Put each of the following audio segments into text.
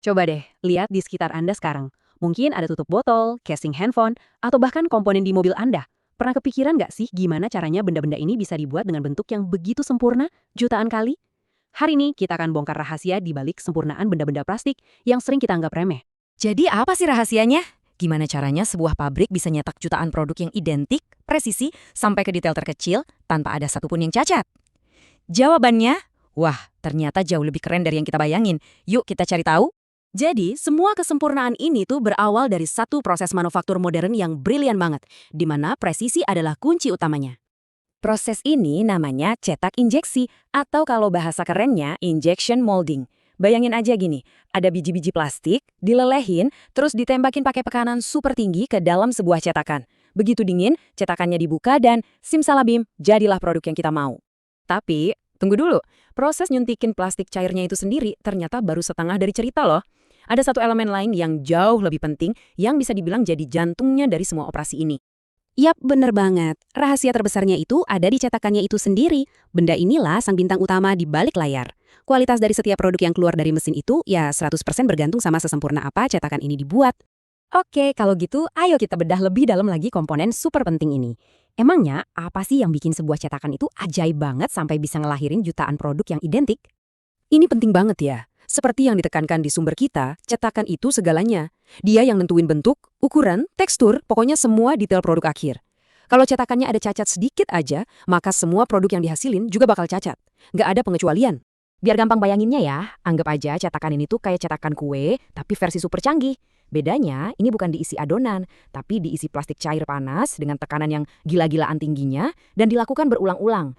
Coba deh, lihat di sekitar Anda sekarang. Mungkin ada tutup botol, casing handphone, atau bahkan komponen di mobil Anda. Pernah kepikiran nggak sih gimana caranya benda-benda ini bisa dibuat dengan bentuk yang begitu sempurna, jutaan kali? Hari ini kita akan bongkar rahasia di balik sempurnaan benda-benda plastik yang sering kita anggap remeh. Jadi apa sih rahasianya? Gimana caranya sebuah pabrik bisa nyetak jutaan produk yang identik, presisi, sampai ke detail terkecil tanpa ada satupun yang cacat? Jawabannya, wah, ternyata jauh lebih keren dari yang kita bayangin. Yuk kita cari tahu. Jadi, semua kesempurnaan ini tuh berawal dari satu proses manufaktur modern yang brilian banget, di mana presisi adalah kunci utamanya. Proses ini namanya cetak injeksi, atau kalau bahasa kerennya injection molding. Bayangin aja gini, ada biji-biji plastik, dilelehin, terus ditembakin pakai tekanan super tinggi ke dalam sebuah cetakan. Begitu dingin, cetakannya dibuka dan simsalabim, jadilah produk yang kita mau. Tapi, tunggu dulu, proses nyuntikin plastik cairnya itu sendiri ternyata baru setengah dari cerita loh. Ada satu elemen lain yang jauh lebih penting yang bisa dibilang jadi jantungnya dari semua operasi ini. Yap, bener banget. Rahasia terbesarnya itu ada di cetakannya itu sendiri. Benda inilah sang bintang utama di balik layar. Kualitas dari setiap produk yang keluar dari mesin itu ya 100% bergantung sama sesempurna apa cetakan ini dibuat. Oke, kalau gitu ayo kita bedah lebih dalam lagi komponen super penting ini. Emangnya apa sih yang bikin sebuah cetakan itu ajaib banget sampai bisa ngelahirin jutaan produk yang identik? Ini penting banget ya. Seperti yang ditekankan di sumber kita, cetakan itu segalanya. Dia yang nentuin bentuk, ukuran, tekstur, pokoknya semua detail produk akhir. Kalau cetakannya ada cacat sedikit aja, maka semua produk yang dihasilin juga bakal cacat. Nggak ada pengecualian. Biar gampang bayanginnya ya, anggap aja cetakan ini tuh kayak cetakan kue, tapi versi super canggih. Bedanya, ini bukan diisi adonan, tapi diisi plastik cair panas dengan tekanan yang gila-gilaan tingginya dan dilakukan berulang-ulang.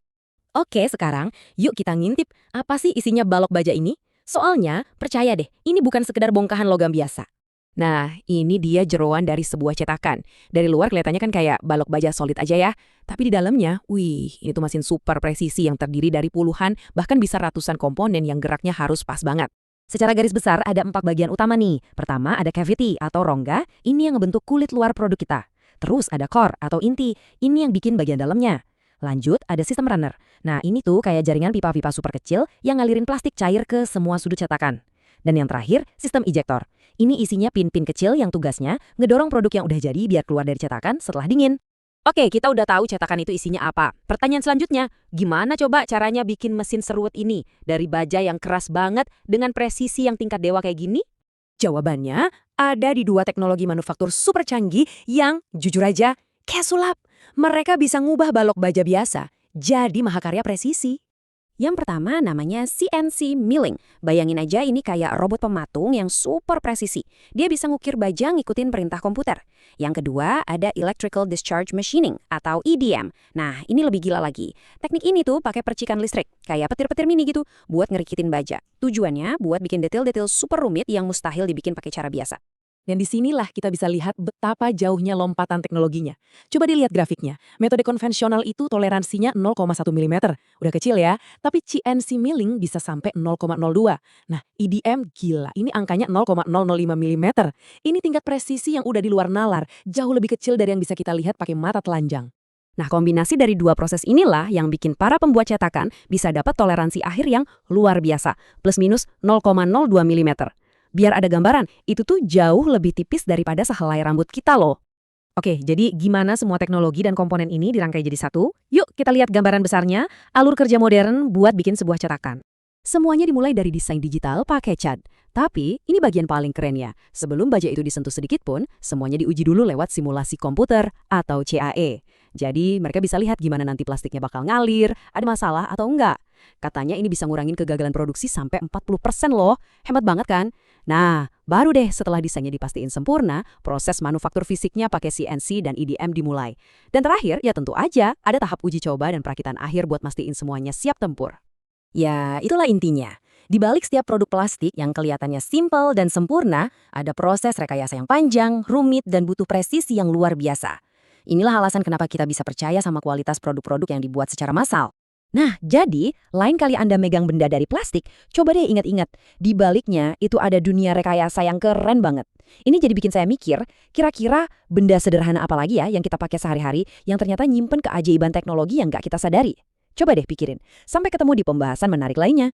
Oke, sekarang yuk kita ngintip apa sih isinya balok baja ini? Soalnya, percaya deh, ini bukan sekedar bongkahan logam biasa. Nah, ini dia jeroan dari sebuah cetakan. Dari luar kelihatannya kan kayak balok baja solid aja ya. Tapi di dalamnya, wih, ini tuh mesin super presisi yang terdiri dari puluhan, bahkan bisa ratusan komponen yang geraknya harus pas banget. Secara garis besar ada 4 bagian utama nih. Pertama ada cavity atau rongga, ini yang ngebentuk kulit luar produk kita. Terus ada core atau inti, ini yang bikin bagian dalamnya. Lanjut, ada sistem runner. Nah, ini tuh kayak jaringan pipa-pipa super kecil yang ngalirin plastik cair ke semua sudut cetakan. Dan yang terakhir, sistem ejector. Ini isinya pin-pin kecil yang tugasnya ngedorong produk yang udah jadi biar keluar dari cetakan setelah dingin. Oke, kita udah tahu cetakan itu isinya apa. Pertanyaan selanjutnya, gimana coba caranya bikin mesin seruat ini dari baja yang keras banget dengan presisi yang tingkat dewa kayak gini? Jawabannya ada di 2 teknologi manufaktur super canggih yang, jujur aja, kayak sulap. Mereka bisa ngubah balok baja biasa jadi mahakarya presisi. Yang pertama namanya CNC milling. Bayangin aja ini kayak robot pematung yang super presisi. Dia bisa ngukir baja ngikutin perintah komputer. Yang kedua ada electrical discharge machining atau EDM. Nah, ini lebih gila lagi. Teknik ini tuh pakai percikan listrik, kayak petir-petir mini gitu, buat ngerikitin baja. Tujuannya buat bikin detail-detail super rumit yang mustahil dibikin pakai cara biasa. Dan disinilah kita bisa lihat betapa jauhnya lompatan teknologinya. Coba dilihat grafiknya. Metode konvensional itu toleransinya 0,1 mm. Udah kecil ya, tapi CNC milling bisa sampai 0,02. Nah, EDM gila, ini angkanya 0,005 mm. Ini tingkat presisi yang udah di luar nalar, jauh lebih kecil dari yang bisa kita lihat pakai mata telanjang. Nah, kombinasi dari 2 proses inilah yang bikin para pembuat cetakan bisa dapat toleransi akhir yang luar biasa, plus minus 0,02 mm. Biar ada gambaran, itu tuh jauh lebih tipis daripada sehelai rambut kita loh. Oke, jadi gimana semua teknologi dan komponen ini dirangkai jadi satu? Yuk kita lihat gambaran besarnya, alur kerja modern buat bikin sebuah cetakan. Semuanya dimulai dari desain digital pakai CAD. Tapi, ini bagian paling keren ya. Sebelum baja itu disentuh sedikit pun, semuanya diuji dulu lewat simulasi komputer atau CAE. Jadi, mereka bisa lihat gimana nanti plastiknya bakal ngalir, ada masalah atau enggak. Katanya ini bisa ngurangin kegagalan produksi sampai 40% loh. Hemat banget kan? Nah, baru deh setelah desainnya dipastiin sempurna, proses manufaktur fisiknya pakai CNC dan EDM dimulai. Dan terakhir, ya tentu aja ada tahap uji coba dan perakitan akhir buat mastiin semuanya siap tempur. Ya, itulah intinya. Di balik setiap produk plastik yang kelihatannya simpel dan sempurna, ada proses rekayasa yang panjang, rumit, dan butuh presisi yang luar biasa. Inilah alasan kenapa kita bisa percaya sama kualitas produk-produk yang dibuat secara massal. Nah, jadi, lain kali Anda megang benda dari plastik, coba deh ingat-ingat, di baliknya itu ada dunia rekayasa yang keren banget. Ini jadi bikin saya mikir, kira-kira benda sederhana apa lagi ya yang kita pakai sehari-hari yang ternyata nyimpen keajaiban teknologi yang nggak kita sadari? Coba deh pikirin. Sampai ketemu di pembahasan menarik lainnya.